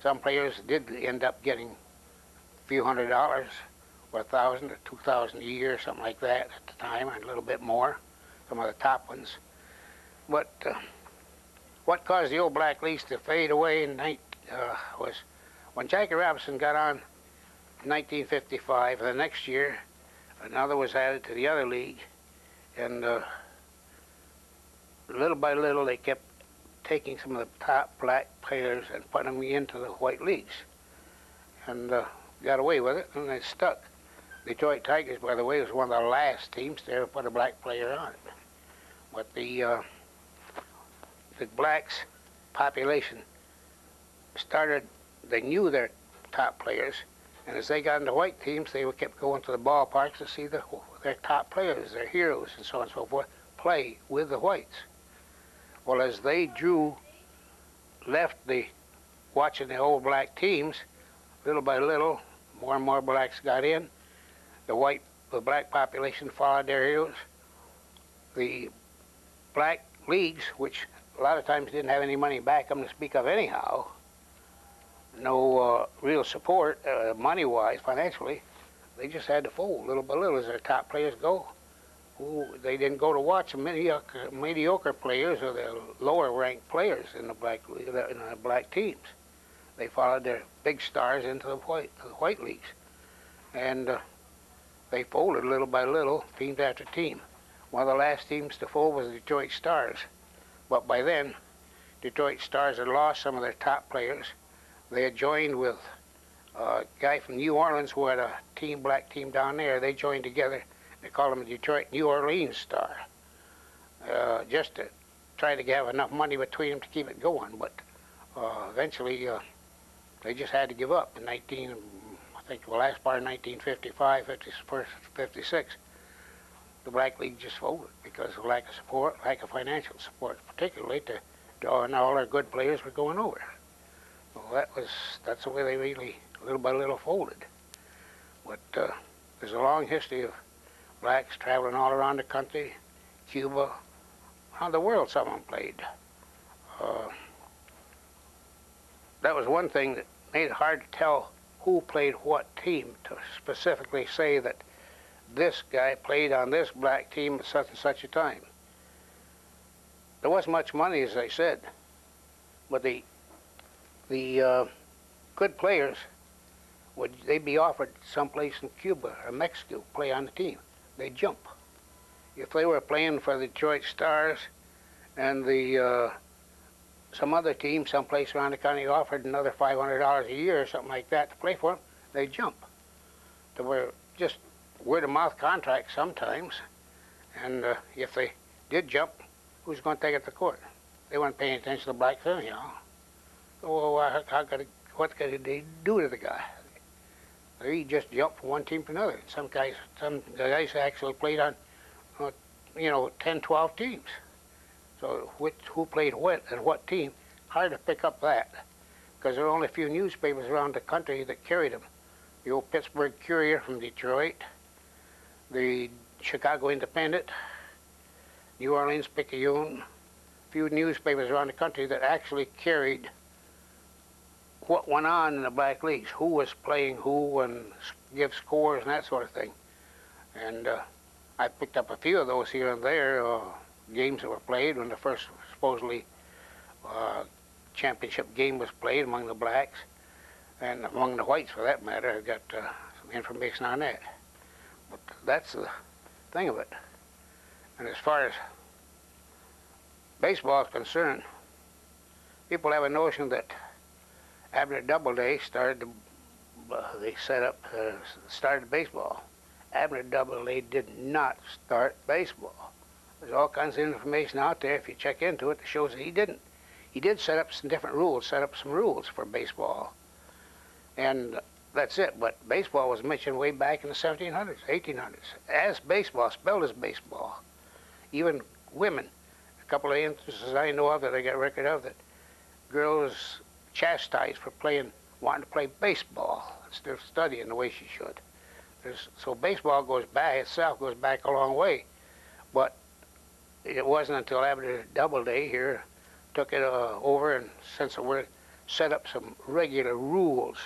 Some players did end up getting a few $100 or $1,000 or $2,000 a year, something like that at the time, and a little bit more, some of the top ones. But what caused the old black leagues to fade away was when Jackie Robinson got on in 1955, the next year, another was added to the other league, and little by little they kept taking some of the top black players and putting them into the white leagues, and got away with it, and it stuck. Detroit Tigers, by the way, was one of the last teams to ever put a black player on it. But the blacks population started, they knew their top players, and as they got into white teams, they kept going to the ballparks to see their top players, their heroes, and so on and so forth, play with the whites. Well, as they left watching the old black teams, little by little, more and more blacks got in. The black population followed their heroes. The black leagues, which a lot of times didn't have any money back them to speak of anyhow, no real support, money-wise, financially, they just had to fold little by little as their top players go. They didn't go to watch the mediocre players or the lower-ranked players in the black teams. They followed their big stars into the white leagues, and they folded little by little, team after team. One of the last teams to fold was the Detroit Stars, but by then, Detroit Stars had lost some of their top players. They had joined with a guy from New Orleans who had a black team down there. They joined together. They called them the Detroit New Orleans Star, just to try to have enough money between them to keep it going. But eventually, they just had to give up in I think the last part of 1955, 56. The Black League just folded because of lack of support, lack of financial support, particularly to draw in all their good players were going over. Well, that's the way they really, little by little, folded. But there's a long history of blacks traveling all around the country, Cuba, around the world. Some of them played. That was one thing that made it hard to tell who played what team, to specifically say that this guy played on this black team at such and such a time. There wasn't much money, as I said, but the good players they'd be offered someplace in Cuba or Mexico to play on the team. They'd jump. If they were playing for the Detroit Stars and some other team someplace around the country offered another $500 a year or something like that to play for them, they'd jump. There were just word-of-mouth contracts sometimes, and if they did jump, who's going to take it to court? They weren't paying attention to blacks anyhow. So what could they do to the guy? He just jumped from one team to another. Some guys actually played on, 10, 12 teams. So who played what and what team? Hard to pick up that, because there were only a few newspapers around the country that carried them. The old Pittsburgh Courier from Detroit, the Chicago Independent, New Orleans Picayune, a few newspapers around the country that actually carried what went on in the black leagues, who was playing who, and give scores and that sort of thing. And I picked up a few of those here and there, games that were played when the first supposedly championship game was played among the blacks, and among the whites for that matter. I got some information on that. But that's the thing of it. And as far as baseball is concerned, people have a notion that Abner Doubleday started baseball. Abner Doubleday did not start baseball. There's all kinds of information out there, if you check into it, that shows that he didn't. He did set up some different rules, for baseball. And that's it. But baseball was mentioned way back in the 1700s, 1800s, as baseball, spelled as baseball. Even women, a couple of instances I know of that I got record of, that girls chastised for wanting to play baseball instead of studying the way she should. So baseball goes back a long way. But it wasn't until Abner Doubleday here took it over, and since the word set up some regular rules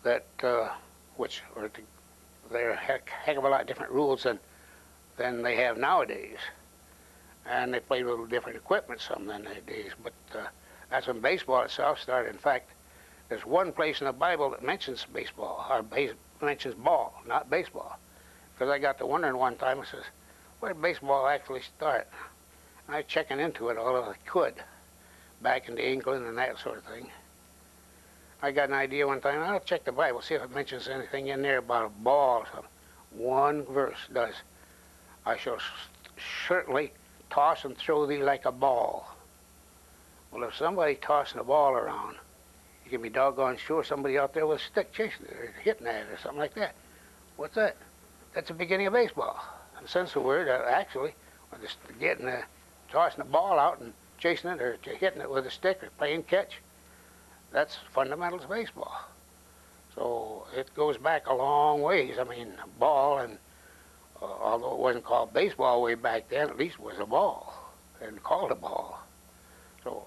that, which are they're a heck of a lot different rules than they have nowadays. And they play with a little different equipment some than nowadays. But that's when baseball itself started. In fact, there's one place in the Bible that mentions baseball, or mentions ball, not baseball. Because I got to wondering one time, I says, where did baseball actually start? And I was checking into it all I could, back into England and that sort of thing. I got an idea one time, I'll check the Bible, see if it mentions anything in there about a ball or something. One verse does. I shall certainly toss and throw thee like a ball. Well, if somebody tossing a ball around, you can be doggone sure somebody out there with a stick chasing it or hitting at it or something like that. What's that? That's the beginning of baseball. In the sense of the word, actually, just getting tossing the ball out and chasing it or hitting it with a stick or playing catch, that's fundamentals of baseball. So it goes back a long ways. I mean, a ball, and although it wasn't called baseball way back then, at least it was a ball and called a ball. So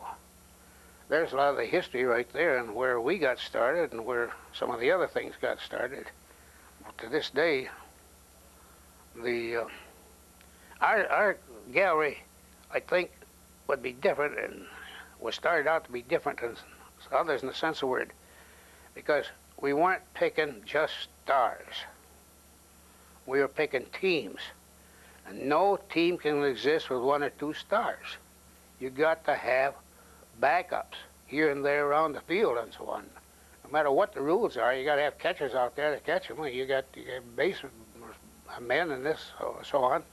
there's a lot of the history right there and where we got started and where some of the other things got started. But to this day, the our gallery, I think, would be different and was started out to be different than others in the sense of the word, because we weren't picking just stars. We were picking teams, and no team can exist with one or two stars. You got to have backups here and there around the field and so on. No matter what the rules are, you got to have catchers out there to catch them. You got base men and this, so on.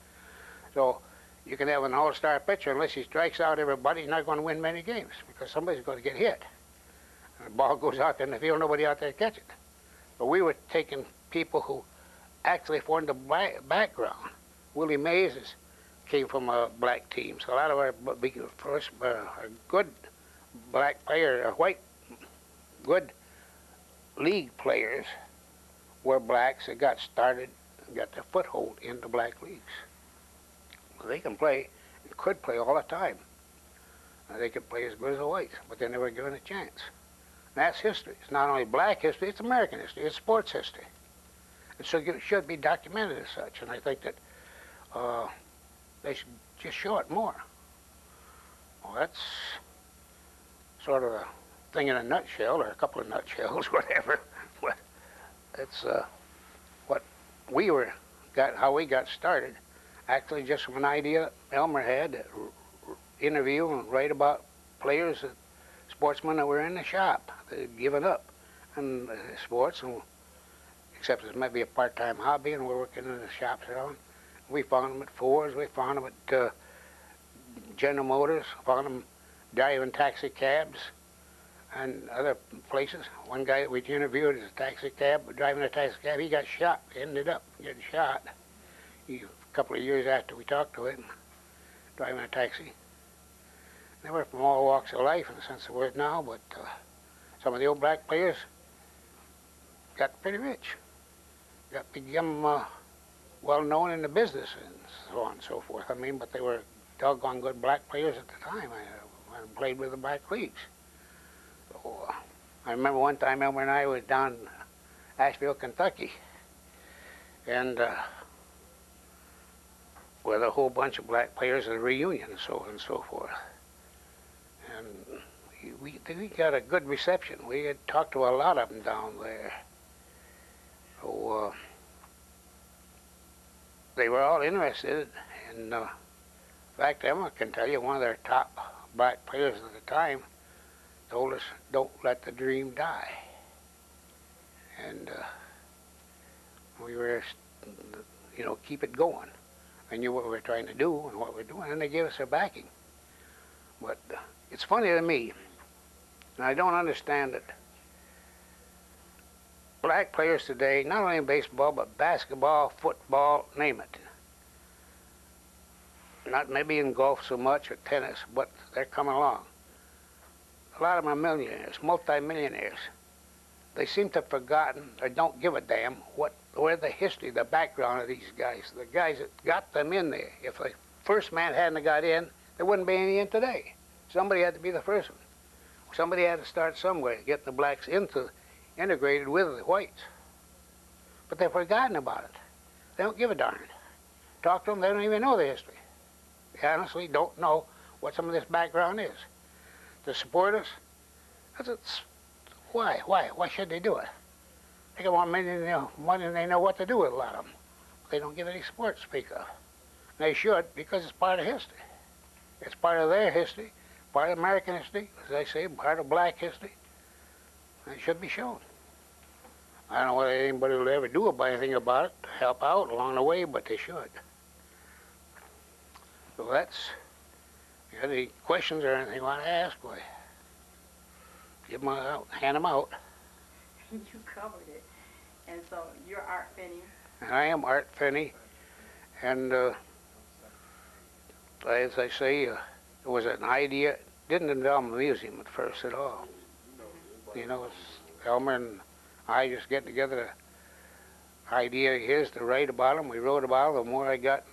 So you can have an all-star pitcher, unless he strikes out everybody, he's not going to win many games because somebody's going to get hit. And the ball goes out there in the field, nobody out there to catch it. But we were taking people who actually formed the background. Willie Mays came from a black team, so a lot of our first good black players, white good league players were blacks that got started, got their foothold in the black leagues. Well, they can play, and could play all the time. They could play as good as the whites, but they never given a chance. And that's history. It's not only black history, it's American history, it's sports history. And so it should be documented as such, and I think that they should just show it more. Well, that's sort of a thing in a nutshell, or a couple of nutshells, whatever. But it's what we how we got started, actually just from an idea Elmer had to interview and write about players, sportsmen that were in the shop, that had given up on sports, and except it might be a part-time hobby, and we're working in the shops around. We found them at Ford's, we found them at General Motors, found them driving taxi cabs and other places. One guy that we interviewed is driving a taxi cab, he got shot, ended up getting shot. A couple of years after we talked to him, driving a taxi. They were from all walks of life in the sense of the word now, but some of the old black players got pretty rich, become well known in the business and so on and so forth. I mean, but they were doggone good black players at the time. I played with the black leagues. So, I remember one time Elmer and I was down in Asheville, Kentucky, and with a whole bunch of black players at a reunion and so on and so forth. And we got a good reception. We had talked to a lot of them down there. So they were all interested, and in fact, Emma can tell you one of their top black players at the time told us, "Don't let the dream die." And we were, keep it going. I knew what we were trying to do and what we're doing, and they gave us their backing. But it's funny to me, and I don't understand it. Black players today, not only in baseball, but basketball, football, name it. Not maybe in golf so much or tennis, but they're coming along. A lot of them are millionaires, multi-millionaires. They seem to have forgotten or don't give a damn where the history, the background of these guys, the guys that got them in there. If the first man hadn't got in, there wouldn't be any in today. Somebody had to be the first one. somebody had to start somewhere, get the blacks integrated with the whites. But they've forgotten about it. They don't give a darn. Talk to them, they don't even know the history. They honestly don't know what some of this background is. To support us, why? Why should they do it? They got more money than they know what to do with, a lot of them. They don't give any support to speak of. They should, because it's part of history. It's part of their history, part of American history, as I say, part of black history. And it should be shown. I don't know whether anybody will ever do anything about it to help out along the way, but they should. So that's, if you have any questions or anything you want to ask, boy, give them out, hand them out. You covered it. And so you're Art Finney. And I am Art Finney. And as I say, it was an idea. Didn't involve a museum at first at all. You know, Elmer and I just get together. The idea is to write about them. We wrote about them. The more I got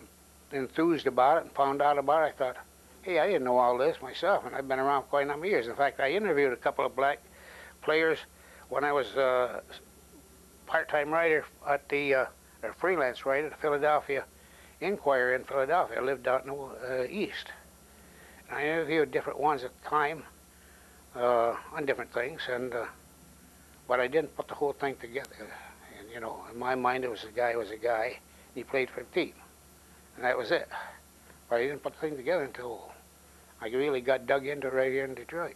enthused about it and found out about it, I thought, hey, I didn't know all this myself, and I've been around quite a number of years. In fact, I interviewed a couple of black players when I was a part-time writer at the, or freelance writer at the Philadelphia Inquirer in Philadelphia. I lived out in the east. And I interviewed different ones at the time on different things, and but I didn't put the whole thing together. And, you know, in my mind, it was a guy was a guy. He played for the team, and that was it. But I didn't put the thing together until I really got dug into right here in Detroit.